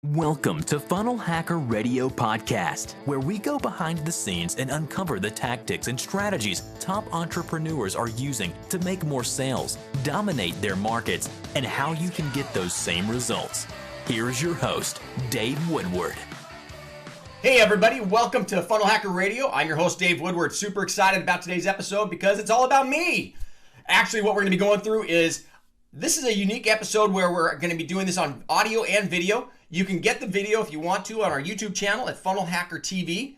Welcome to Funnel Hacker Radio Podcast, where we go behind the scenes and uncover the tactics and strategies top entrepreneurs are using to make more sales, dominate their markets, and how you can get those same results. Here's your host, Dave Woodward. Hey everybody, welcome to Funnel Hacker Radio. I'm your host, Dave Woodward. Super excited about today's episode because it's all about me. Actually, what we're going to be going through is, this is a unique episode where we're going to be doing this on audio and video. You can get the video if you want to on our YouTube channel at FunnelHackerTV.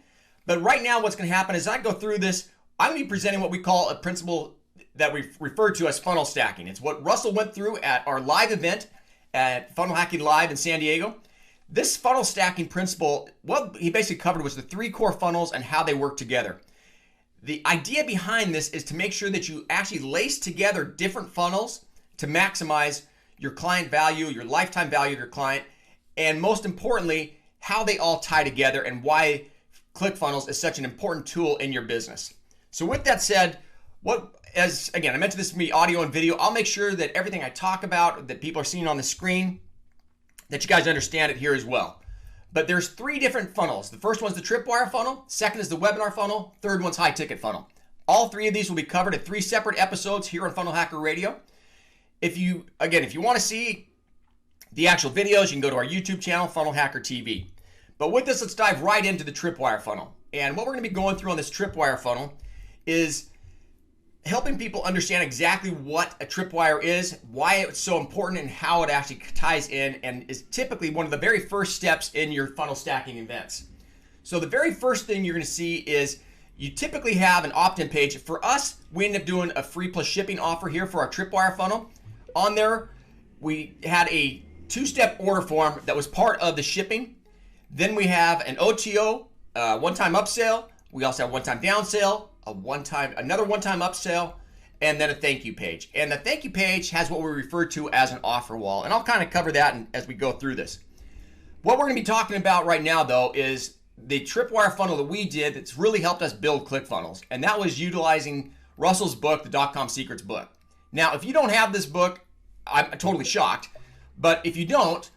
But right now what's going to happen is I go through this, I'm going to be presenting what we call a principle that we refer to as funnel stacking. It's what Russell went through at our live event at Funnel Hacking Live in San Diego. This funnel stacking principle, what he basically covered was the three core funnels and how they work together. The idea behind this is to make sure that you actually lace together different funnels to maximize your client value, your lifetime value of your client, and most importantly, how they all tie together and why ClickFunnels is such an important tool in your business. So with that said, again, I mentioned this to be audio and video. I'll make sure that everything I talk about, that people are seeing on the screen, that you guys understand it here as well. But there's three different funnels. The first one's the tripwire funnel. Second is the webinar funnel. Third one's high ticket funnel. All three of these will be covered in three separate episodes here on Funnel Hacker Radio. If you want to see the actual videos, you can go to our YouTube channel, Funnel Hacker TV. But with this, let's dive right into the tripwire funnel. And what we're going to be going through on this tripwire funnel is helping people understand exactly what a tripwire is, why it's so important, and how it actually ties in, and is typically one of the very first steps in your funnel stacking events. So the very first thing you're going to see is you typically have an opt-in page. For us, we end up doing a free plus shipping offer here for our tripwire funnel. On there, we had a two-step order form that was part of the shipping. Then we have an OTO, one-time upsell. We also have one-time downsell, another one-time upsell, and then a thank you page. And the thank you page has what we refer to as an offer wall. And I'll kind of cover that as we go through this. What we're going to be talking about right now, though, is the tripwire funnel that we did that's really helped us build ClickFunnels. And that was utilizing Russell's book, the Dotcom Secrets Book. Now, if you don't have this book, I'm totally shocked. But if you don't,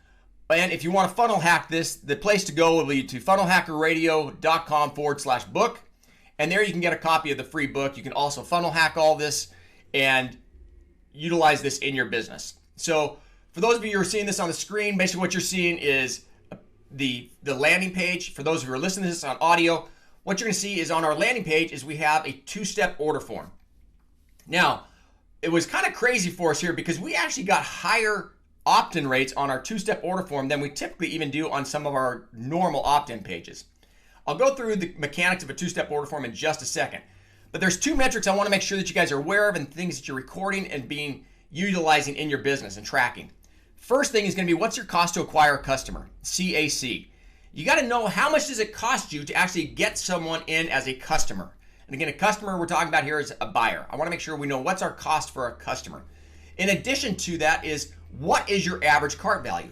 and if you want to funnel hack this, the place to go will be to funnelhackerradio.com/book. And there you can get a copy of the free book. You can also funnel hack all this and utilize this in your business. So for those of you who are seeing this on the screen, basically what you're seeing is the landing page. For those of you who are listening to this on audio, what you're going to see is on our landing page is we have a two-step order form. Now, it was kind of crazy for us here because we actually got higher opt-in rates on our two-step order form than we typically even do on some of our normal opt-in pages. I'll go through the mechanics of a two-step order form in just a second. But there's two metrics I want to make sure that you guys are aware of and things that you're recording and utilizing in your business and tracking. First thing is going to be, what's your cost to acquire a customer? CAC. You got to know how much does it cost you to actually get someone in as a customer. And again, a customer we're talking about here is a buyer. I want to make sure we know what's our cost for a customer. In addition to that is, what is your average cart value?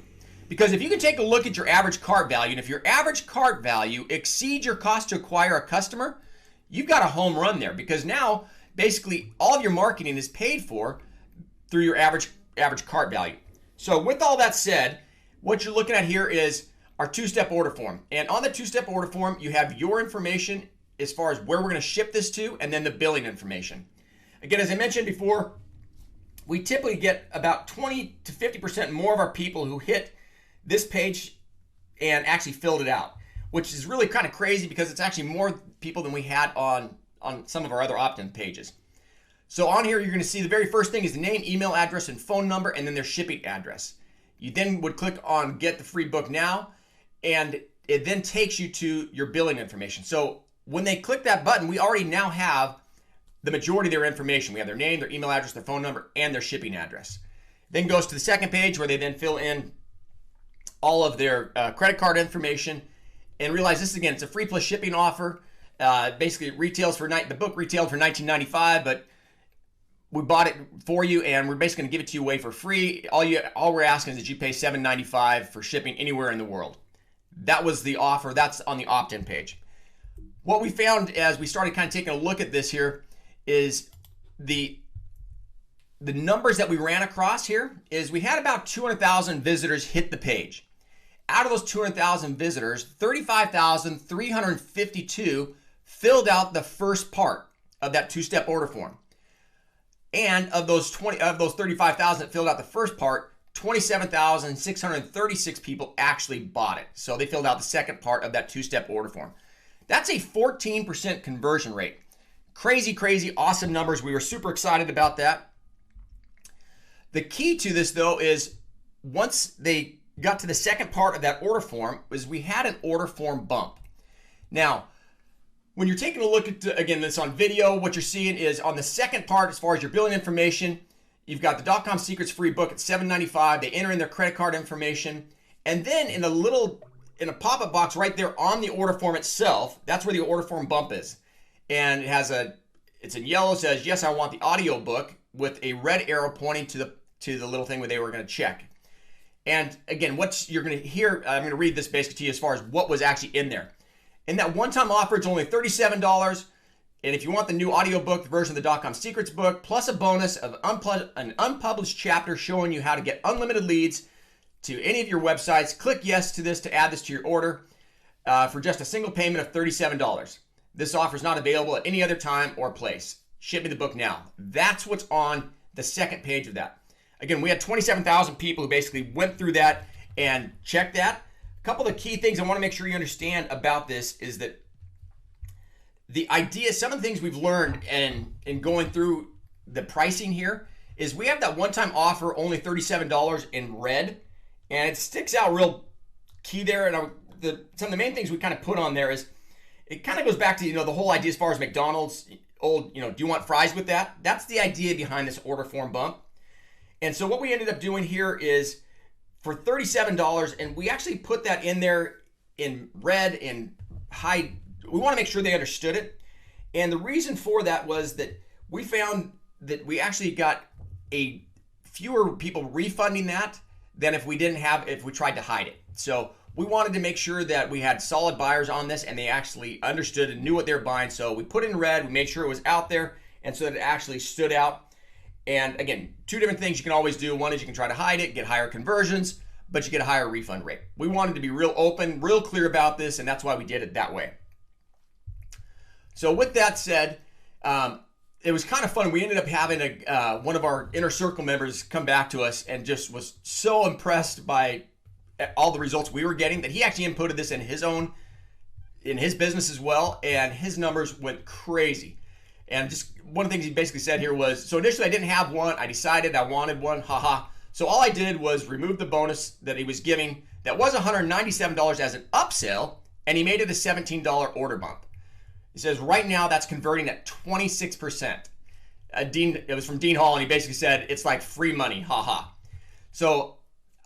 Because if you can take a look at your average cart value, and if your average cart value exceeds your cost to acquire a customer, you've got a home run there, because now basically all of your marketing is paid for through your average cart value. So with all that said, what you're looking at here is our two-step order form. And on the two-step order form, you have your information as far as where we're going to ship this to, and then the billing information. Again, as I mentioned before, we typically get about 20 to 50% more of our people who hit this page and actually filled it out, which is really kind of crazy because it's actually more people than we had on some of our other opt-in pages. So on here, you're going to see the very first thing is the name, email address, and phone number, and then their shipping address. You then would click on Get the Free Book Now, and it then takes you to your billing information. So when they click that button, we already now have the majority of their information. We have their name, their email address, their phone number, and their shipping address. Then goes to the second page where they then fill in all of their credit card information, and realize this, again, it's a free plus shipping offer. Basically, it retails the book retailed for $19.95, but we bought it for you, and we're basically going to give it to you away for free. All we're asking is that you pay $7.95 for shipping anywhere in the world. That was the offer. That's on the opt-in page. What we found as we started kind of taking a look at this here is the numbers that we ran across here is we had about 200,000 visitors hit the page. out of those 200,000 visitors, 35,352 filled out the first part of that two-step order form. And of those 35,000 that filled out the first part, 27,636 people actually bought it. So they filled out the second part of that two-step order form. That's a 14% conversion rate. Crazy, crazy, awesome numbers. We were super excited about that. The key to this, though, is once they got to the second part of that order form, is we had an order form bump. Now, when you're taking a look at, again, this on video, what you're seeing is on the second part, as far as your billing information, you've got the Dotcom Secrets free book at $7.95. They enter in their credit card information. And then in a pop-up box right there on the order form itself, that's where the order form bump is. And it has it's in yellow, says, yes, I want the audio book, with a red arrow pointing to the little thing where they were going to check. And again, what you're going to hear, I'm going to read this basically to you as far as what was actually in there. In that one-time offer, it's only $37. And if you want the new audiobook, the version of the Dotcom Secrets book, plus a bonus of an unpublished chapter showing you how to get unlimited leads to any of your websites, click yes to this to add this to your order for just a single payment of $37. This offer is not available at any other time or place. Ship me the book now. That's what's on the second page of that. Again, we had 27,000 people who basically went through that and checked that. A couple of the key things I want to make sure you understand about this is that the idea, some of the things we've learned in going through the pricing here is we have that one-time offer, only $37 in red, and it sticks out real key there. And some of the main things we kind of put on there is it kind of goes back to, the whole idea as far as McDonald's, do you want fries with that? That's the idea behind this order form bump. And so what we ended up doing here is for $37, and we actually put that in there in red, in high. We want to make sure they understood it. And the reason for that was that we found that we actually got fewer people refunding that than if we tried to hide it. So we wanted to make sure that we had solid buyers on this and they actually understood and knew what they were buying. So we put it in red, we made sure it was out there, and so that it actually stood out. And again, two different things you can always do. One is you can try to hide it, get higher conversions, but you get a higher refund rate. We wanted to be real open, real clear about this, and that's why we did it that way. So with that said, it was kind of fun. We ended up having one of our inner circle members come back to us and just was so impressed by all the results we were getting that he actually inputted this in his business as well, and his numbers went crazy. And just one of the things he basically said here was, so initially I didn't have one. I decided I wanted one, haha. So all I did was remove the bonus that he was giving that was $197 as an upsell, and he made it a $17 order bump. He says right now that's converting at 26%. It was from Dean Hall, and he basically said it's like free money, haha. So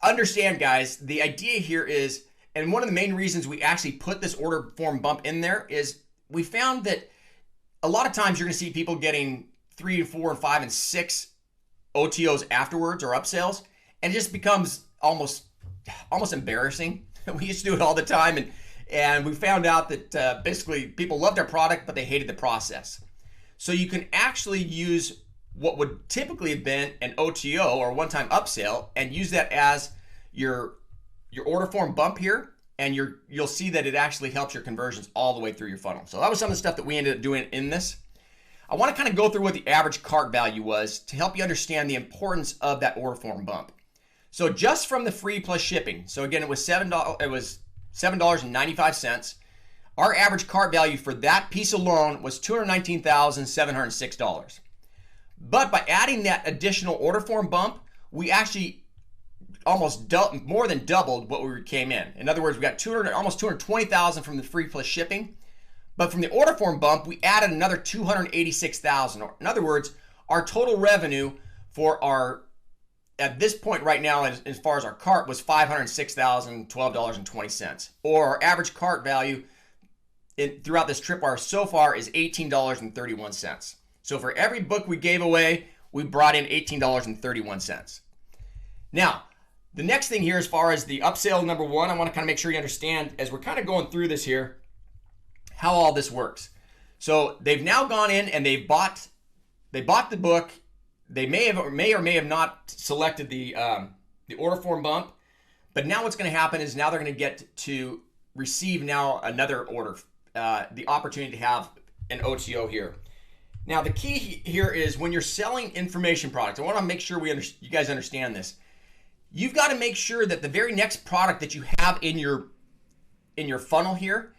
understand, guys, the idea here is, and one of the main reasons we actually put this order form bump in there is we found that a lot of times you're going to see people getting 3 and 4 and 5 and 6 OTOs afterwards or upsells, and it just becomes almost embarrassing. We used to do it all the time, and we found out that basically people loved our product, but they hated the process. So you can actually use what would typically have been an OTO or one-time upsell and use that as your order form bump here, and you'll see that it actually helps your conversions all the way through your funnel. So that was some of the stuff that we ended up doing in this. I want to kind of go through what the average cart value was to help you understand the importance of that order form bump. So just from the free plus shipping, so again, it was $7.95. Our average cart value for that piece alone was $219,706. But by adding that additional order form bump, we actually more than doubled what we came in. In other words, we got almost $220,000 from the free plus shipping. But from the order form bump, we added another $286,000. In other words, our total revenue for at this point right now, as far as our cart, was $506,012.20. Or our average cart value throughout this tripwire so far is $18.31. So for every book we gave away, we brought in $18.31. Now, the next thing here, as far as the upsell number one, I want to kind of make sure you understand, as we're kind of going through this here, how all this works. So they've now gone in and they bought the book. They may or may have not selected the order form bump, But now what's going to happen is now they're going to get to receive now another order, the opportunity to have an OTO here. Now the key here is when you're selling information products, I want to make sure you guys understand this. You've got to make sure that the very next product that you have in your funnel here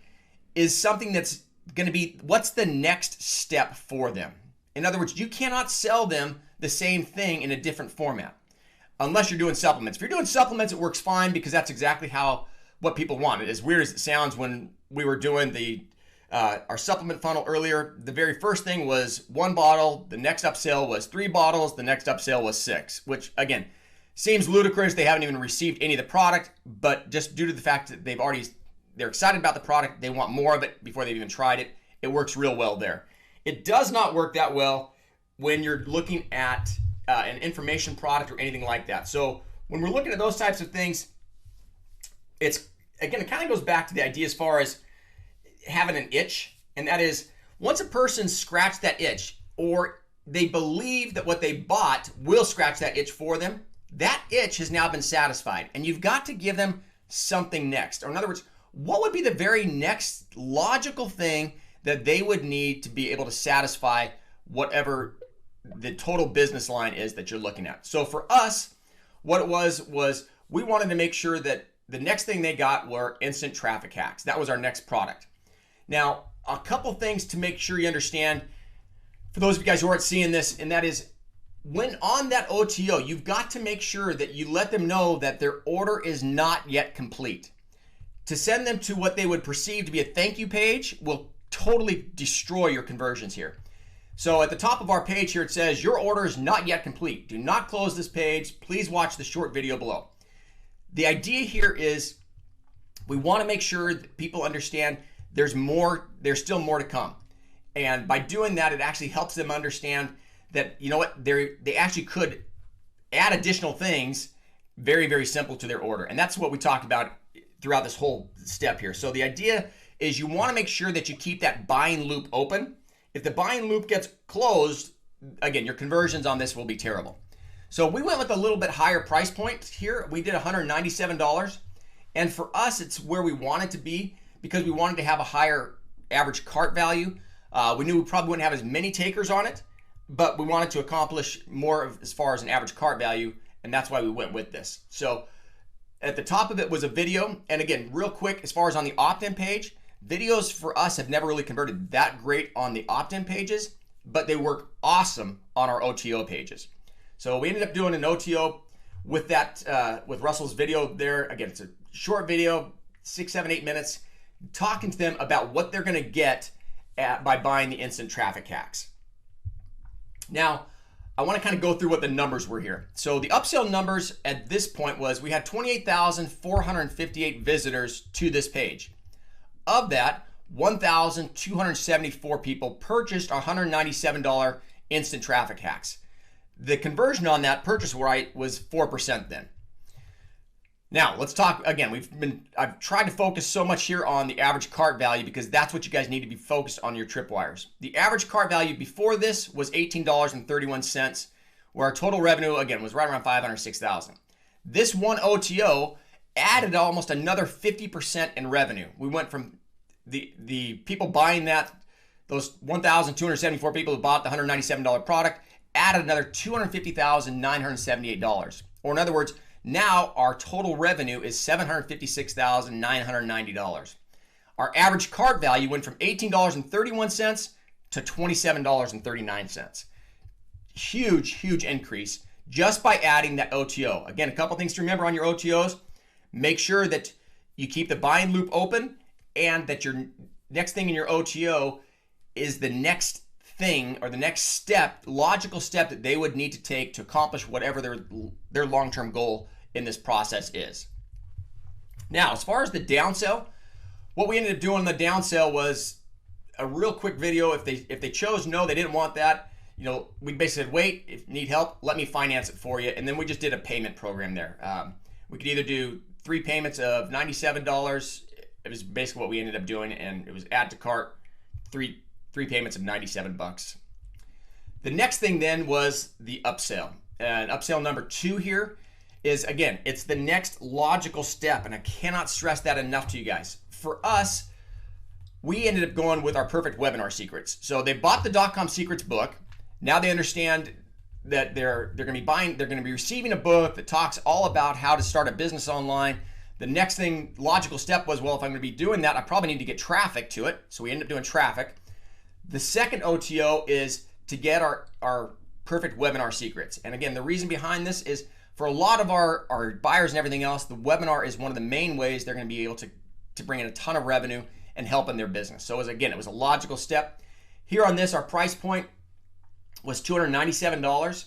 is something that's going to be, what's the next step for them? In other words, you cannot sell them the same thing in a different format unless you're doing supplements. If you're doing supplements, it works fine because that's exactly what people want. As weird as it sounds, when we were doing our supplement funnel earlier, the very first thing was 1 bottle, the next upsell was 3 bottles, the next upsell was 6, which again, seems ludicrous. They haven't even received any of the product, but just due to the fact that they're excited about the product, they want more of it before they've even tried it. It works real well there. It does not work that well when you're looking at an information product or anything like that. So when we're looking at those types of things, it kind of goes back to the idea as far as having an itch, and that is once a person scratched that itch, or they believe that what they bought will scratch that itch for them, that itch has now been satisfied, and you've got to give them something next. Or in other words, what would be the very next logical thing that they would need to be able to satisfy whatever the total business line is that you're looking at? So for us, what it was we wanted to make sure that the next thing they got were instant traffic hacks. That was our next product. Now, a couple things to make sure you understand for those of you guys who aren't seeing this, and that is when on that OTO, you've got to make sure that you let them know that their order is not yet complete. To send them to what they would perceive to be a thank you page will totally destroy your conversions here. So at the top of our page here, it says, your order is not yet complete. Do not close this page. Please watch the short video below. The idea here is we want to make sure that people understand there's still more to come. And by doing that, it actually helps them understand that, you know what, they actually could add additional things very, very simple to their order. And that's what we talked about throughout this whole step here. So the idea is you want to make sure that you keep that buying loop open. If the buying loop gets closed, again, your conversions on this will be terrible. So we went with a little bit higher price point here. We did $197. And for us, it's where we wanted to be because we wanted to have a higher average cart value. We knew we probably wouldn't have as many takers on it, but we wanted to accomplish more as far as an average cart value, and that's why we went with this. So at the top of it was a video, and again, real quick, as far as on the opt-in page, videos for us have never really converted that great on the opt-in pages, but they work awesome on our OTO pages. So we ended up doing an OTO with that, with Russell's video there. Again, it's a short video, 6, 7, 8 minutes, talking to them about what they're gonna get by buying the instant traffic hacks. Now, I want to kind of go through what the numbers were here. So the upsell numbers at this point was we had 28,458 visitors to this page. Of that, 1,274 people purchased our $197 instant traffic hacks. The conversion on that purchase rate was 4% then. Now, let's talk again. I've tried to focus so much here on the average cart value because that's what you guys need to be focused on your tripwires. The average cart value before this was $18.31, where our total revenue again was right around $506,000. This one OTO added almost another 50% in revenue. We went from the people buying those 1,274 people who bought the $197 product, added another $250,978. Or in other words, now our total revenue is $756,990. Our average cart value went from $18.31 to $27.39. Huge, huge increase just by adding that OTO. Again, a couple things to remember on your OTOs. Make sure that you keep the buying loop open and that your next thing in your OTO is the next thing or the next step, logical step that they would need to take to accomplish whatever their long-term goal in this process is. Now, as far as the downsell, what we ended up doing in the downsell was a real quick video. If they chose no, they didn't want that, we basically said, wait, if you need help, let me finance it for you. And then we just did a payment program there. We could either do 3 payments of $97. It was basically what we ended up doing, and it was add to cart, three payments of $97. The next thing then was the upsell. And upsell number 2 here is, again, it's the next logical step, and I cannot stress that enough to you guys. For us, we ended up going with our perfect webinar secrets. So they bought the Dotcom Secrets book. Now they understand that they're going to be receiving a book that talks all about how to start a business online. The next thing, logical step was, well, if I'm going to be doing that, I probably need to get traffic to it. So we end up doing traffic. The second OTO is to get our perfect webinar secrets. And again, the reason behind this is for a lot of our buyers and everything else, the webinar is one of the main ways they're going to be able to bring in a ton of revenue and help in their business. So it was a logical step. Here on this, our price point was $297.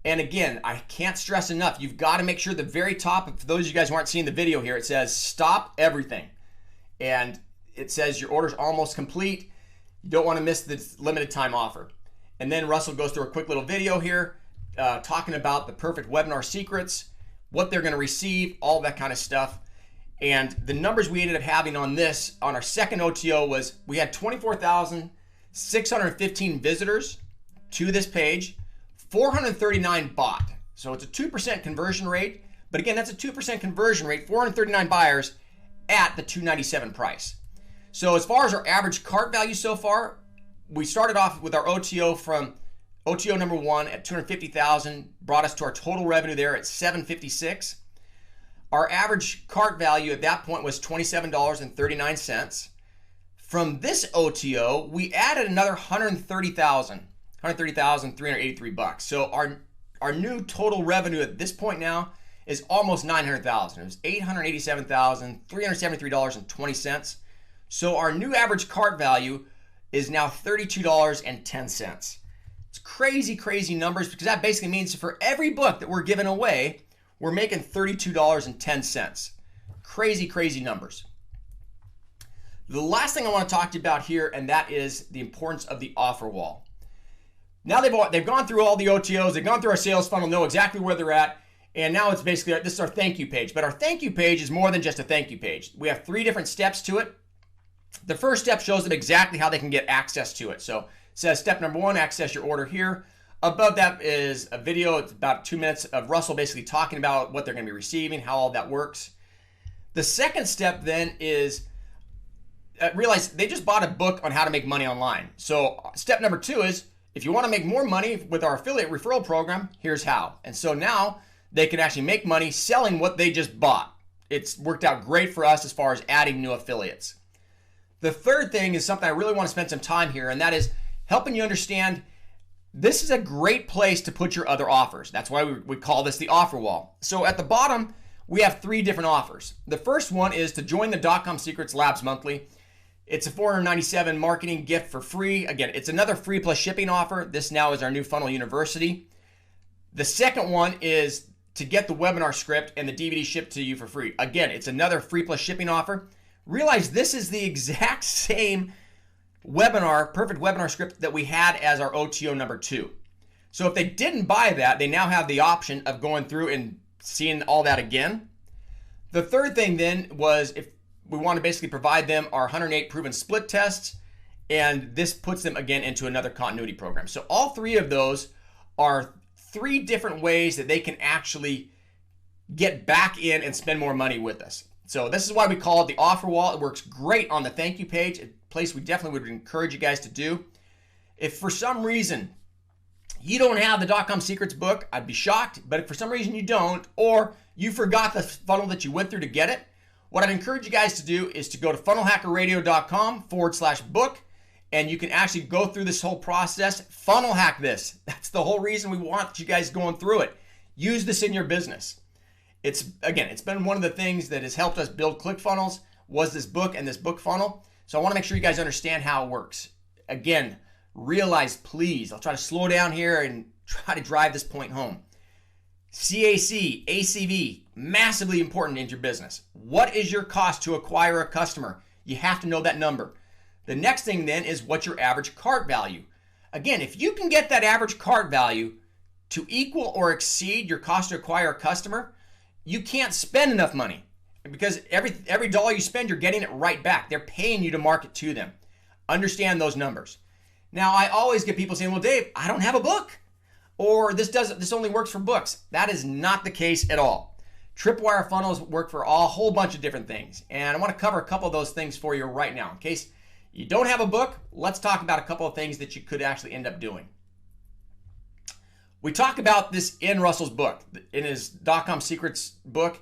And again, I can't stress enough, you've got to make sure the very top, for those of you guys who aren't seeing the video here, it says stop everything. And it says your order's almost complete. You don't want to miss this limited time offer. And then Russell goes through a quick little video here talking about the perfect webinar secrets, what they're going to receive, all that kind of stuff. And the numbers we ended up having on this, on our second OTO, was we had 24,615 visitors to this page, 439 bought. So it's a 2% conversion rate. But again, that's a 2% conversion rate, 439 buyers at the $297 price. So as far as our average cart value so far, we started off with our OTO from OTO number 1 at 250,000, brought us to our total revenue there at 756. Our average cart value at that point was $27.39. From this OTO, we added another 130,383 bucks. So our new total revenue at this point now is almost 900,000. It was $887,373.20. So our new average cart value is now $32.10. It's crazy, crazy numbers, because that basically means for every book that we're giving away, we're making $32.10. Crazy, crazy numbers. The last thing I want to talk to you about here, and that is the importance of the offer wall. Now they've gone through all the OTOs, they've gone through our sales funnel, know exactly where they're at, and now it's basically, this is our thank you page. But our thank you page is more than just a thank you page. We have 3 different steps to it. The first step shows them exactly how they can get access to it. So it says step number 1, access your order here. Above that is a video. It's about 2 minutes of Russell basically talking about what they're going to be receiving, how all that works. The second step then is realize they just bought a book on how to make money online. So step number 2 is, if you want to make more money with our affiliate referral program, here's how. And so now they can actually make money selling what they just bought. It's worked out great for us as far as adding new affiliates. The third thing is something I really want to spend some time here, and that is helping you understand this is a great place to put your other offers. That's why we call this the offer wall. So at the bottom, we have 3 different offers. The first one is to join the Dotcom Secrets Labs monthly. It's a $497 marketing gift for free. Again, it's another free plus shipping offer. This now is our new Funnel University. The second one is to get the webinar script and the DVD shipped to you for free. Again, it's another free plus shipping offer. Realize this is the exact same webinar, perfect webinar script that we had as our OTO number 2. So if they didn't buy that, they now have the option of going through and seeing all that again. The third thing then was, if we want to basically provide them our 108 proven split tests, and this puts them again into another continuity program. So all 3 of those are 3 different ways that they can actually get back in and spend more money with us. So this is why we call it the offer wall. It works great on the thank you page, a place we definitely would encourage you guys to do. If for some reason you don't have the Dotcom Secrets book, I'd be shocked. But if for some reason you don't, or you forgot the funnel that you went through to get it, what I'd encourage you guys to do is to go to FunnelHackerRadio.com/book, and you can actually go through this whole process, funnel hack this. That's the whole reason we want you guys going through it. Use this in your business. It's been one of the things that has helped us build ClickFunnels was this book and this book funnel. So I want to make sure you guys understand how it works. Again, realize, please, I'll try to slow down here and try to drive this point home. CAC, ACV, massively important in your business. What is your cost to acquire a customer? You have to know that number. The next thing then is what's your average cart value. Again, if you can get that average cart value to equal or exceed your cost to acquire a customer, you can't spend enough money, because every dollar you spend, you're getting it right back. They're paying you to market to them. Understand those numbers. Now, I always get people saying, well, Dave, I don't have a book. or this only works for books. That is not the case at all. Tripwire funnels work for a whole bunch of different things, and I want to cover a couple of those things for you right now. In case you don't have a book, let's talk about a couple of things that you could actually end up doing. We talk about this in Russell's book, in his Dotcom Secrets book.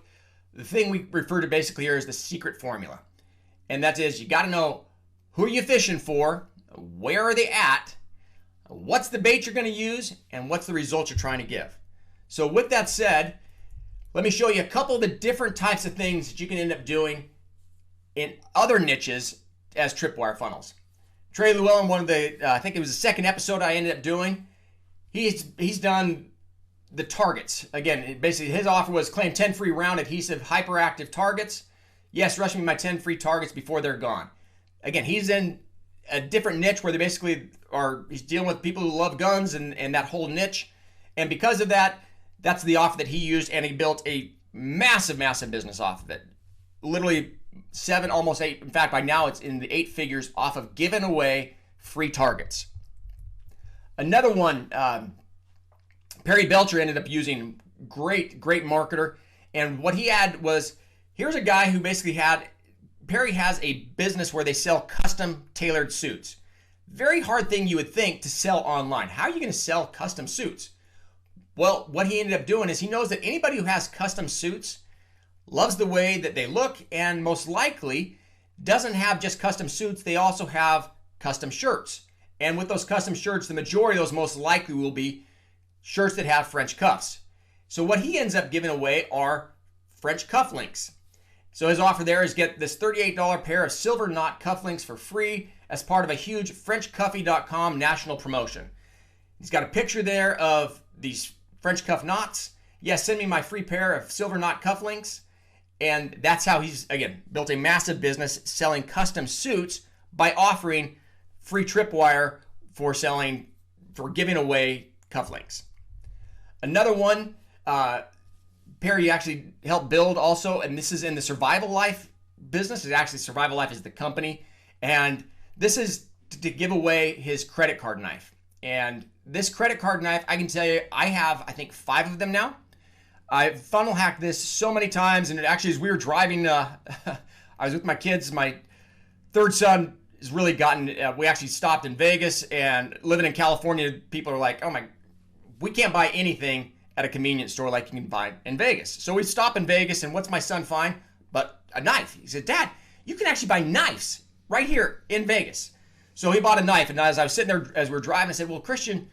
The thing we refer to basically here is the secret formula. And that is, you got to know who are you fishing for, where are they at, what's the bait you're going to use, and what's the result you're trying to give. So with that said, let me show you a couple of the different types of things that you can end up doing in other niches as tripwire funnels. Trey Llewellyn, one of the, I think it was the second episode I ended up doing, he's done the targets. Again, basically his offer was claim 10 free round adhesive hyperactive targets. Yes, rush me my 10 free targets before they're gone. Again, he's in a different niche where they basically he's dealing with people who love guns and that whole niche. And because of that, that's the offer that he used, and he built a massive, massive business off of it. Literally 7, almost 8. In fact, by now it's in the 8 figures off of giving away free targets. Another one, Perry Belcher ended up using, great marketer. And what he had was, here's a guy who basically Perry has a business where they sell custom tailored suits. Very hard thing you would think to sell online. How are you going to sell custom suits? Well, what he ended up doing is he knows that anybody who has custom suits loves the way that they look, and most likely doesn't have just custom suits, they also have custom shirts. And with those custom shirts, the majority of those most likely will be shirts that have French cuffs. So what he ends up giving away are French cufflinks. So his offer there is get this $38 pair of silver knot cufflinks for free as part of a huge FrenchCuffy.com national promotion. He's got a picture there of these French cuff knots. Yes, send me my free pair of silver knot cufflinks. And that's how he's, again, built a massive business selling custom suits by offering free tripwire for giving away cufflinks. Another one, Perry actually helped build also, and this is in the Survival Life business. It's actually Survival Life is the company. And this is to give away his credit card knife. And this credit card knife, I can tell you, I have, I think, 5 of them now. I've funnel hacked this so many times, and it actually, as we were driving, I was with my kids. My third son has really gotten, we actually stopped in Vegas, and living in California, people are like, oh my, we can't buy anything at a convenience store like you can buy in Vegas. So we stop in Vegas, and what's my son find but a knife? He said, Dad, you can actually buy knives right here in Vegas. So he bought a knife, and as I was sitting there, as we were driving, I said, well, Christian,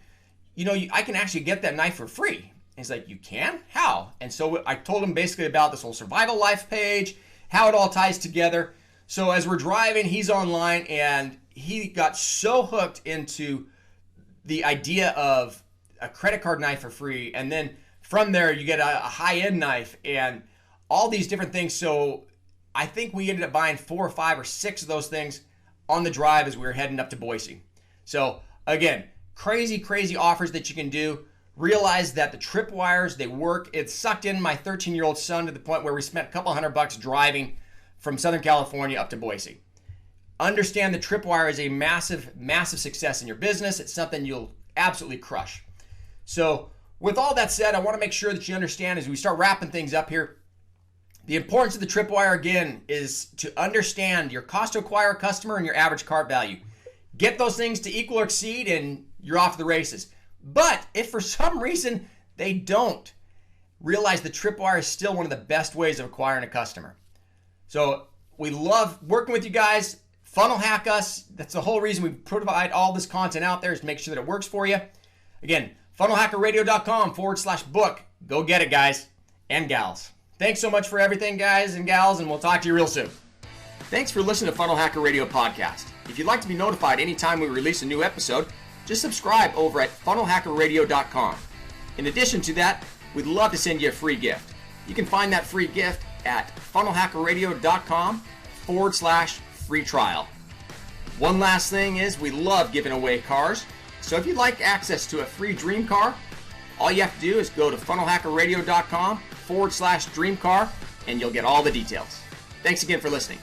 you know, I can actually get that knife for free. And he's like, you can? How? And so I told him basically about this whole Survival Life page, how it all ties together. So as we're driving, he's online, and he got so hooked into the idea of a credit card knife for free. And then from there, you get a high-end knife and all these different things. So I think we ended up buying 4 or 5 or 6 of those things on the drive as we were heading up to Boise. So again, crazy offers that you can do. Realize that the tripwires, they work. It sucked in my 13-year-old son to the point where we spent a couple $100 driving from Southern California up to Boise. Understand the tripwire is a massive success in your business. It's something you'll absolutely crush. So with all that said, I want to make sure that you understand as we start wrapping things up here, the importance of the tripwire, again, is to understand your cost to acquire a customer and your average cart value. Get those things to equal or exceed, and you're off to the races. But if for some reason they don't, realize the tripwire is still one of the best ways of acquiring a customer. So we love working with you guys. Funnel hack us. That's the whole reason we provide all this content out there, is to make sure that it works for you. Again, FunnelHackerRadio.com/book. Go get it, guys and gals. Thanks so much for everything, guys and gals, and we'll talk to you real soon. Thanks for listening to Funnel Hacker Radio Podcast. If you'd like to be notified anytime we release a new episode, just subscribe over at FunnelHackerRadio.com. In addition to that, we'd love to send you a free gift. You can find that free gift at FunnelHackerRadio.com/free trial. One last thing is, we love giving away cars. So if you'd like access to a free dream car, all you have to do is go to FunnelHackerRadio.com/dream car, and you'll get all the details. Thanks again for listening.